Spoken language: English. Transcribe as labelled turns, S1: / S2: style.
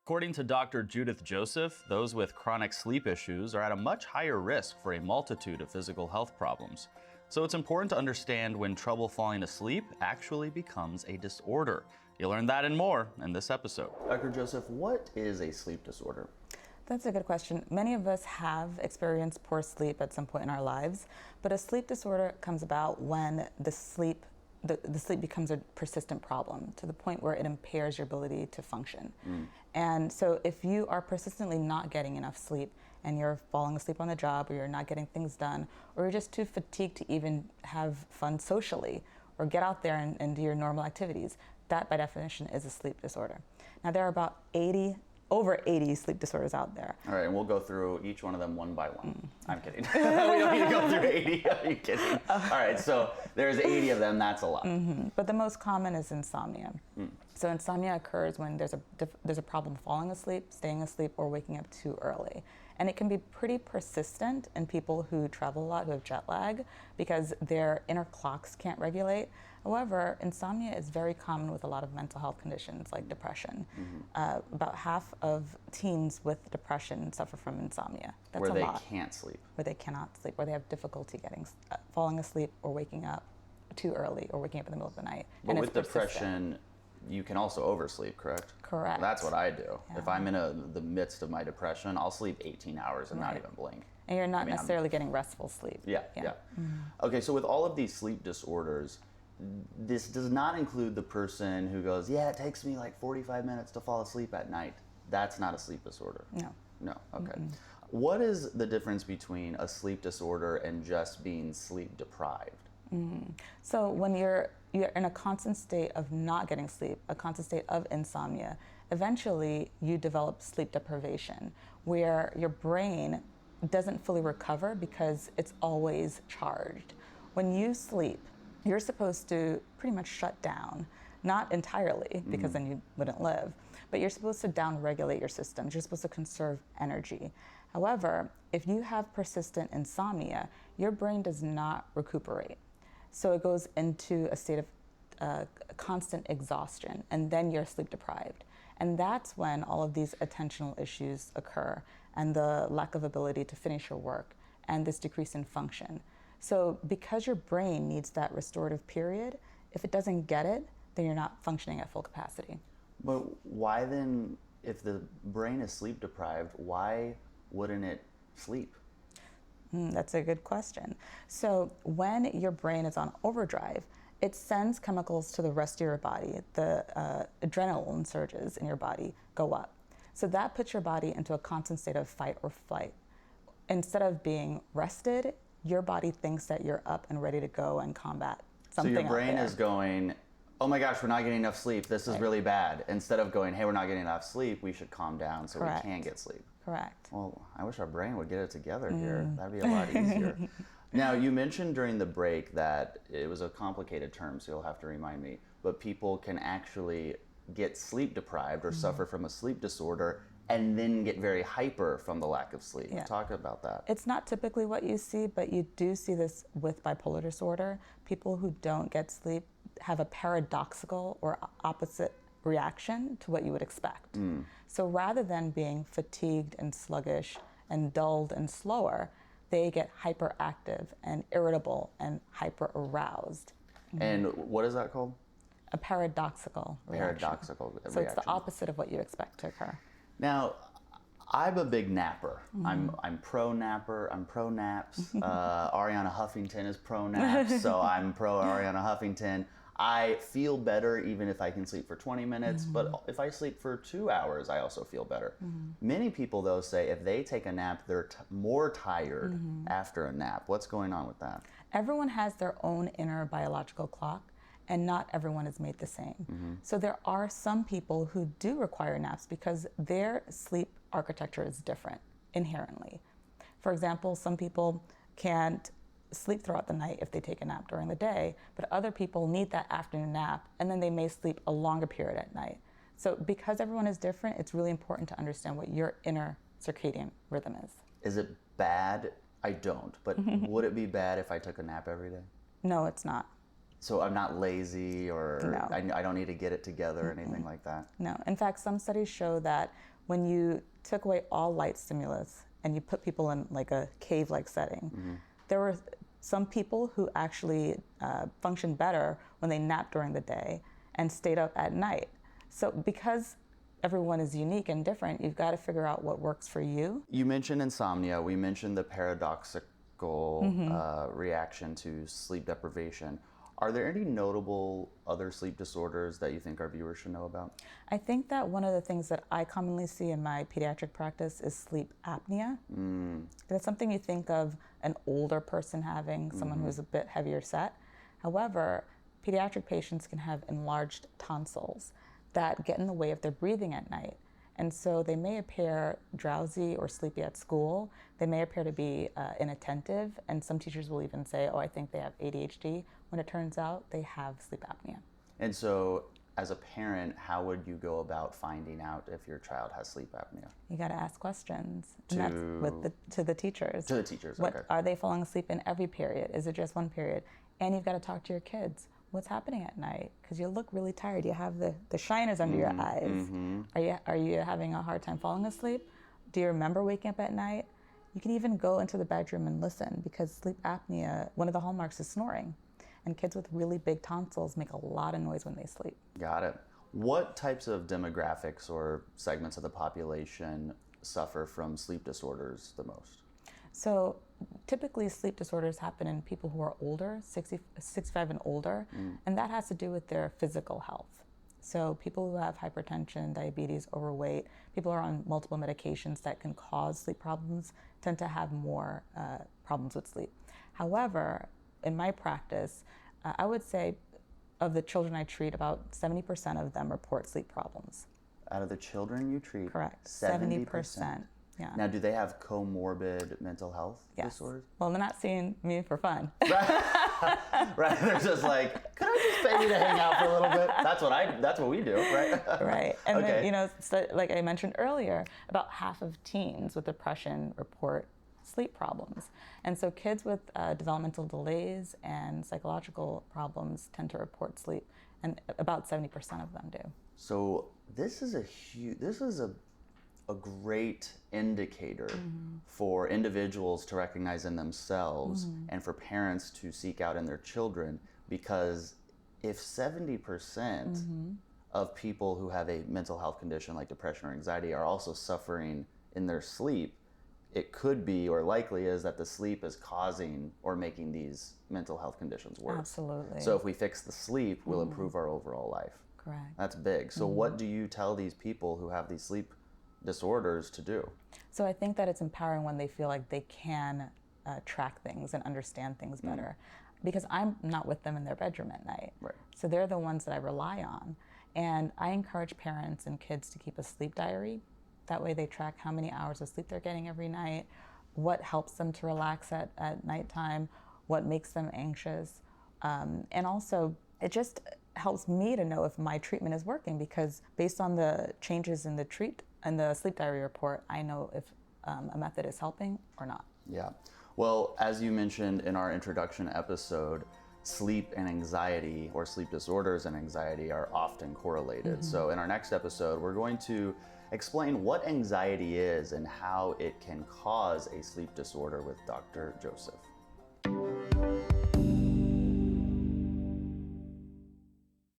S1: According to Dr. Judith Joseph, those with chronic sleep issues are at a much higher risk for a multitude of physical health problems. So it's important to understand when trouble falling asleep actually becomes a disorder. You'll learn that and more in this episode. Dr. Joseph, what is a sleep disorder?
S2: That's a good question. Many of us have experienced poor sleep at some point in our lives, but a sleep disorder comes about when the sleep becomes a persistent problem to the point where it impairs your ability to function. And so if you are persistently not getting enough sleep and you're falling asleep on the job, or you're not getting things done, or you're just too fatigued to even have fun socially or get out there and do your normal activities, that by definition is a sleep disorder. Now there are about over 80 sleep disorders out there.
S1: All right, and we'll go through each one of them one by one. I'm kidding. We don't need to go through 80. Are you kidding? All right, so there's 80 of them. That's a lot.
S2: But the most common is insomnia. So insomnia occurs when there's a problem falling asleep, staying asleep, or waking up too early. And it can be pretty persistent in people who travel a lot, who have jet lag, because their inner clocks can't regulate. However, insomnia is very common with a lot of mental health conditions like depression. About half of teens with depression suffer from insomnia. That's
S1: where
S2: a
S1: they
S2: lot.
S1: can't sleep.
S2: Where they cannot sleep, where they have difficulty falling asleep or waking up too early or waking up in the middle of the night.
S1: But
S2: and
S1: with depression, you can also oversleep, correct?
S2: Correct.
S1: That's what I do.
S2: Yeah.
S1: If I'm in the midst of my depression, I'll sleep 18 hours and not even blink.
S2: And you're not necessarily getting restful sleep.
S1: Yeah. Okay, so with all of these sleep disorders, this does not include the person who goes, yeah, it takes me like 45 minutes to fall asleep at night. That's not a sleep disorder. No, okay. What is the difference between a sleep disorder and just being sleep deprived?
S2: So when you're in a constant state of not getting sleep, a constant state of insomnia, eventually you develop sleep deprivation, where your brain doesn't fully recover because it's always charged. When you sleep, you're supposed to pretty much shut down, not entirely, because then you wouldn't live, but you're supposed to down-regulate your systems. You're supposed to conserve energy. However, if you have persistent insomnia, your brain does not recuperate. So it goes into a state of constant exhaustion, and then you're sleep deprived. And that's when all of these attentional issues occur, and the lack of ability to finish your work, and this decrease in function. So because your brain needs that restorative period, if it doesn't get it, then you're not functioning at full capacity.
S1: But why then, if the brain is sleep deprived, why wouldn't it sleep?
S2: That's a good question. So when your brain is on overdrive, it sends chemicals to the rest of your body. The adrenaline surges in your body go up. So that puts your body into a constant state of fight or flight. Instead of being rested, your body thinks that you're up and ready to go and combat something.
S1: So your brain is going, oh my gosh, we're not getting enough sleep. This is really bad. Instead of going, hey, we're not getting enough sleep, we should calm down so we can get sleep.
S2: Correct.
S1: Well, I wish our brain would get it together here. That'd be a lot easier. Now, you mentioned during the break that it was a complicated term, so you'll have to remind me, but people can actually get sleep deprived or suffer from a sleep disorder and then get very hyper from the lack of sleep. Talk about that.
S2: It's not typically what you see, but you do see this with bipolar disorder. People who don't get sleep have a paradoxical or opposite reaction to what you would expect. So rather than being fatigued and sluggish and dulled and slower, they get hyperactive and irritable and hyper aroused.
S1: And what is that called?
S2: A paradoxical reaction.
S1: Paradoxical reaction.
S2: So it's the opposite of what you expect to occur.
S1: Now, I'm a big napper. I'm pro napper. I'm pro naps. Ariana Huffington is pro naps, so I'm pro Ariana Huffington. I feel better even if I can sleep for 20 minutes, but if I sleep for 2 hours, I also feel better. Many people, though, say if they take a nap, they're more tired after a nap. What's going on with that?
S2: Everyone has their own inner biological clock, and not everyone is made the same. So there are some people who do require naps because their sleep architecture is different inherently. For example, some people can't sleep throughout the night if they take a nap during the day, but other people need that afternoon nap, and then they may sleep a longer period at night. So because everyone is different, it's really important to understand what your inner circadian rhythm is.
S1: Is it bad? I don't, but would it be bad if I took a nap every day?
S2: No, it's not.
S1: So I'm not lazy or
S2: No.
S1: I don't need to get it together or anything like that?
S2: No. In fact, some studies show that when you took away all light stimulus and you put people in like a cave-like setting, there were some people who actually functioned better when they napped during the day and stayed up at night. So because everyone is unique and different, you've got to figure out what works for you.
S1: You mentioned insomnia. We mentioned the paradoxical reaction to sleep deprivation. Are there any notable other sleep disorders that you think our viewers should know about?
S2: I think that one of the things that I commonly see in my pediatric practice is sleep apnea. That's something you think of an older person having, someone who's a bit heavier set. However, pediatric patients can have enlarged tonsils that get in the way of their breathing at night. And so they may appear drowsy or sleepy at school. They may appear to be inattentive. And some teachers will even say, oh, I think they have ADHD, when it turns out they have sleep apnea.
S1: And so as a parent, how would you go about finding out if your child has sleep apnea?
S2: You got to ask questions. And that's to the teachers.
S1: To the teachers,
S2: okay.
S1: Are
S2: they falling asleep in every period? Is it just one period? And you've got to talk to your kids. What's happening at night? Because you look really tired. You have the shiners under your eyes. Are you having a hard time falling asleep? Do you remember waking up at night? You can even go into the bedroom and listen, because sleep apnea, one of the hallmarks is snoring. And kids with really big tonsils make a lot of noise when they sleep.
S1: Got it. What types of demographics or segments of the population suffer from sleep disorders the most?
S2: So typically sleep disorders happen in people who are older, 65 and older, and that has to do with their physical health. So people who have hypertension, diabetes, overweight, people who are on multiple medications that can cause sleep problems tend to have more problems with sleep. However, in my practice, I would say of the children I treat, about 70% of them report sleep problems.
S1: Out of the children you treat?
S2: Correct, 70%. Yeah.
S1: Now, do they have comorbid mental health disorders?
S2: Well, they're not seeing me for fun.
S1: Right. They're just like, could I just pay you to hang out for a little bit? That's what we do, right?
S2: Right. And
S1: okay.
S2: then, so like I mentioned earlier, about half of teens with depression report sleep problems. And so kids with developmental delays and psychological problems tend to report sleep, and about 70% of them do.
S1: So this is a great indicator for individuals to recognize in themselves and for parents to seek out in their children, because if 70% of people who have a mental health condition like depression or anxiety are also suffering in their sleep, it could be, or likely is, that the sleep is causing or making these mental health conditions worse.
S2: Absolutely.
S1: So if we fix the sleep, we'll improve our overall life.
S2: Correct.
S1: That's big. So what do you tell these people who have these sleep disorders to do?
S2: So I think that it's empowering when they feel like they can track things and understand things better, because I'm not with them in their bedroom at night.
S1: Right.
S2: So they're the ones that I rely on. And I encourage parents and kids to keep a sleep diary. That way they track how many hours of sleep they're getting every night, what helps them to relax at nighttime, what makes them anxious. And also, it just helps me to know if my treatment is working, because based on the changes in the sleep diary report, I know if a method is helping or not.
S1: Yeah. Well, as you mentioned in our introduction episode, sleep and anxiety, or sleep disorders and anxiety, are often correlated. So in our next episode, we're going to explain what anxiety is and how it can cause a sleep disorder with Dr. Joseph.